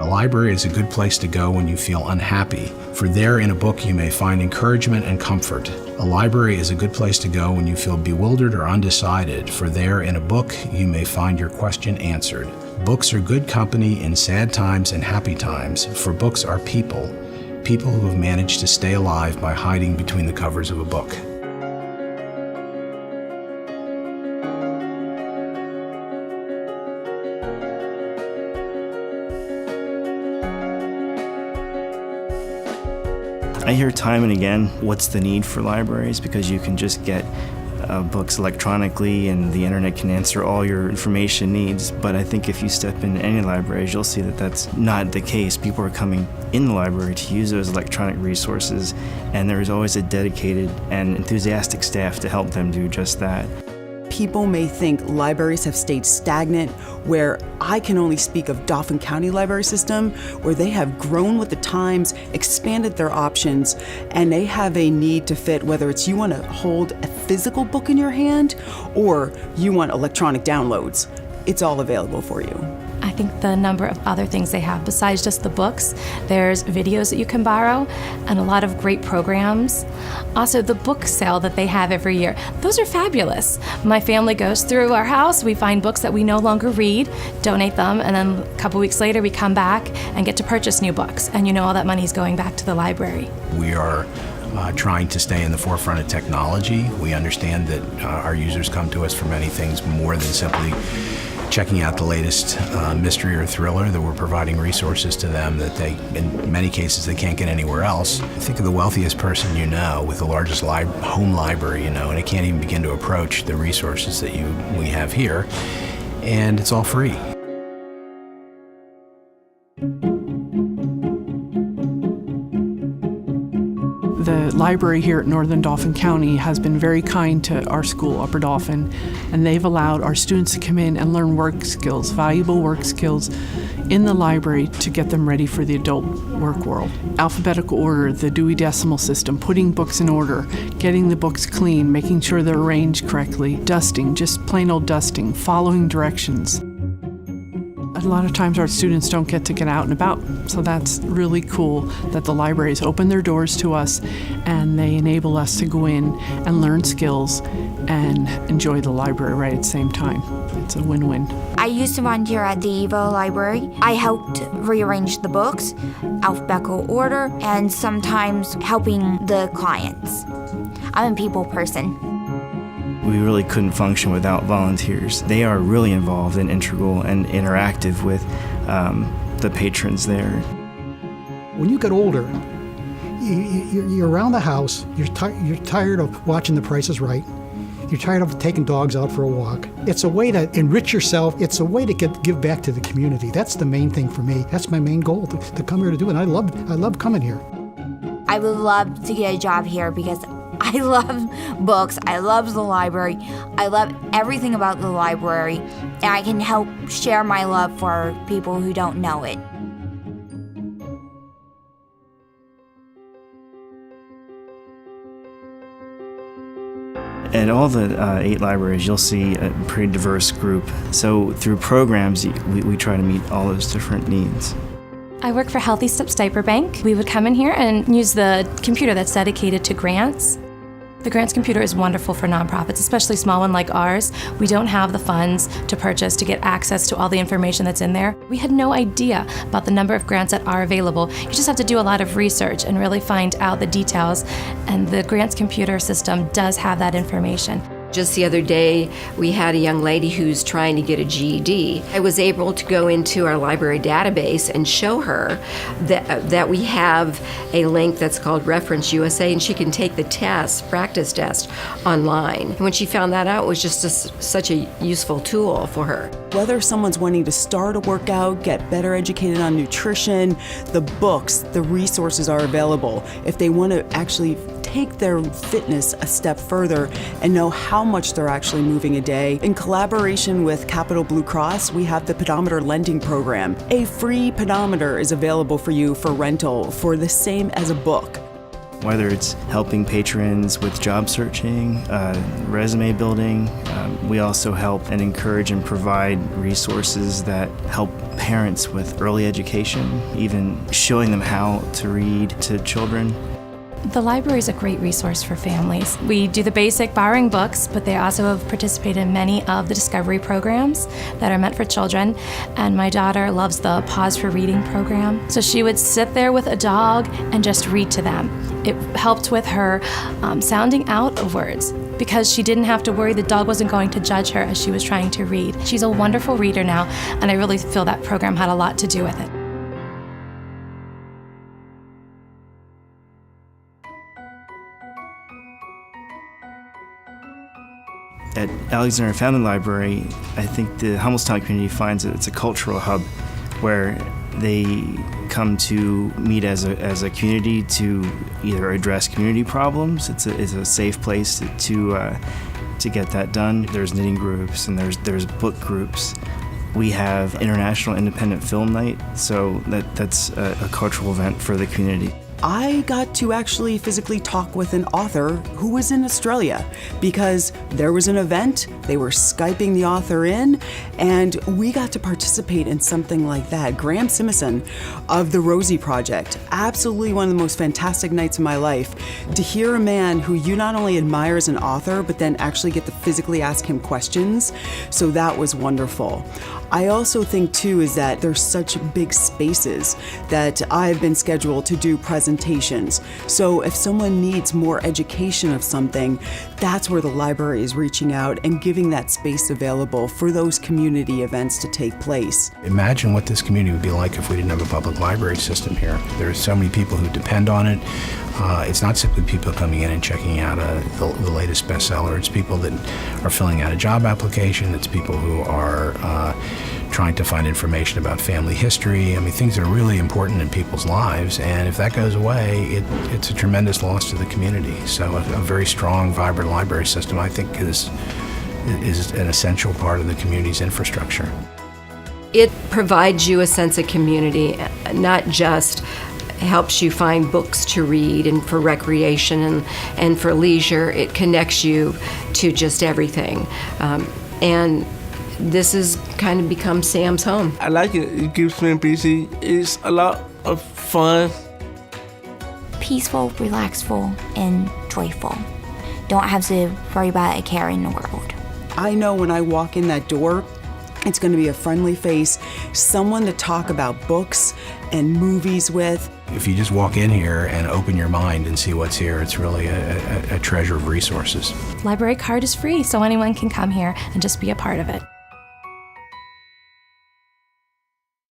A library is a good place to go when you feel unhappy, for there in a book you may find encouragement and comfort. A library is a good place to go when you feel bewildered or undecided, for there in a book you may find your question answered. Books are good company in sad times and happy times, for books are people, people who have managed to stay alive by hiding between the covers of a book. I hear time and again, what's the need for libraries? Because you can just get books electronically and the internet can answer all your information needs. But I think if you step into any libraries, you'll see that that's not the case. People are coming in the library to use those electronic resources, and there is always a dedicated and enthusiastic staff to help them do just that. People may think libraries have stayed stagnant, where I can only speak of Dauphin County Library System, where they have grown with the times, expanded their options, and they have a need to fit, whether it's you want to hold a physical book in your hand or you want electronic downloads. It's all available for you. I think the number of other things they have besides just the books, there's videos that you can borrow and a lot of great programs. Also, the book sale that they have every year, those are fabulous. My family goes through our house, we find books that we no longer read, donate them, and then a couple weeks later we come back and get to purchase new books, and you know all that money's going back to the library. We are trying to stay in the forefront of technology. We understand that our users come to us for many things more than simply checking out the latest mystery or thriller, that we're providing resources to them that they, in many cases, they can't get anywhere else. Think of the wealthiest person you know with the largest home library you know, and it can't even begin to approach the resources that we have here, and it's all free. The library here at Northern Dauphin County has been very kind to our school, Upper Dauphin, and they've allowed our students to come in and learn work skills, valuable work skills in the library to get them ready for the adult work world. Alphabetical order, the Dewey Decimal System, putting books in order, getting the books clean, making sure they're arranged correctly, dusting, just plain old dusting, following directions. A lot of times our students don't get to get out and about, so that's really cool that the libraries open their doors to us and they enable us to go in and learn skills and enjoy the library right at the same time. It's a win-win. I used to volunteer at the EVO library. I helped rearrange the books, alphabetical order, and sometimes helping the clients. I'm a people person. We really couldn't function without volunteers. They are really involved and integral and interactive with the patrons there. When you get older, you're around the house, you're tired of watching The Price is Right, you're tired of taking dogs out for a walk. It's a way to enrich yourself. It's a way to give back to the community. That's the main thing for me. That's my main goal, to come here to do it. And I love coming here. I would love to get a job here because I love books, I love the library, I love everything about the library, and I can help share my love for people who don't know it. At all the 8 libraries, you'll see a pretty diverse group. So through programs, we try to meet all those different needs. I work for Healthy Steps Diaper Bank. We would come in here and use the computer that's dedicated to grants. The grants computer is wonderful for nonprofits, especially small one like ours. We don't have the funds to purchase to get access to all the information that's in there. We had no idea about the number of grants that are available. You just have to do a lot of research and really find out the details, and the grants computer system does have that information. Just the other day, we had a young lady who's trying to get a GED. I was able to go into our library database and show her that we have a link that's called Reference USA, and she can take the test, practice test, online. And when she found that out, it was just such a useful tool for her. Whether someone's wanting to start a workout, get better educated on nutrition, the books, the resources are available. If they want to actually take their fitness a step further and know how much they're actually moving a day. In collaboration with Capital Blue Cross, we have the pedometer lending program. A free pedometer is available for you for rental for the same as a book. Whether it's helping patrons with job searching, resume building, we also help and encourage and provide resources that help parents with early education, even showing them how to read to children. The library is a great resource for families. We do the basic borrowing books, but they also have participated in many of the discovery programs that are meant for children. And my daughter loves the Pause for Reading program. So she would sit there with a dog and just read to them. It helped with her sounding out of words because she didn't have to worry the dog wasn't going to judge her as she was trying to read. She's a wonderful reader now, and I really feel that program had a lot to do with it. At Alexander Family Library, I think the Hummelstown community finds that it's a cultural hub where they come to meet as a community to either address community problems. It's a safe place to get that done. There's knitting groups and there's book groups. We have International Independent Film Night, so that's a cultural event for the community. I got to actually physically talk with an author who was in Australia because there was an event, they were Skyping the author in, and we got to participate in something like that. Graham Simison of the Rosie Project, absolutely one of the most fantastic nights of my life. To hear a man who you not only admire as an author, but then actually get to physically ask him questions, so that was wonderful. I also think too is that there's such big spaces that I've been scheduled to do presentations. So if someone needs more education of something, that's where the library is reaching out and giving that space available for those community events to take place. Imagine what this community would be like if we didn't have a public library system here. There are so many people who depend on it. It's not simply people coming in and checking out the latest bestseller. It's people that are filling out a job application. It's people who are trying to find information about family history. I mean, things that are really important in people's lives. And if that goes away, it's a tremendous loss to the community. So a very strong, vibrant library system, I think, is an essential part of the community's infrastructure. It provides you a sense of community, not just helps you find books to read and for recreation and for leisure. It connects you to just everything. And this has kind of become Sam's home. I like it. It keeps me busy. It's a lot of fun. Peaceful, relaxful, and joyful. Don't have to worry about a care in the world. I know when I walk in that door, it's going to be a friendly face, someone to talk about books and movies with. If you just walk in here and open your mind and see what's here, it's really a treasure of resources. Library card is free, so anyone can come here and just be a part of it.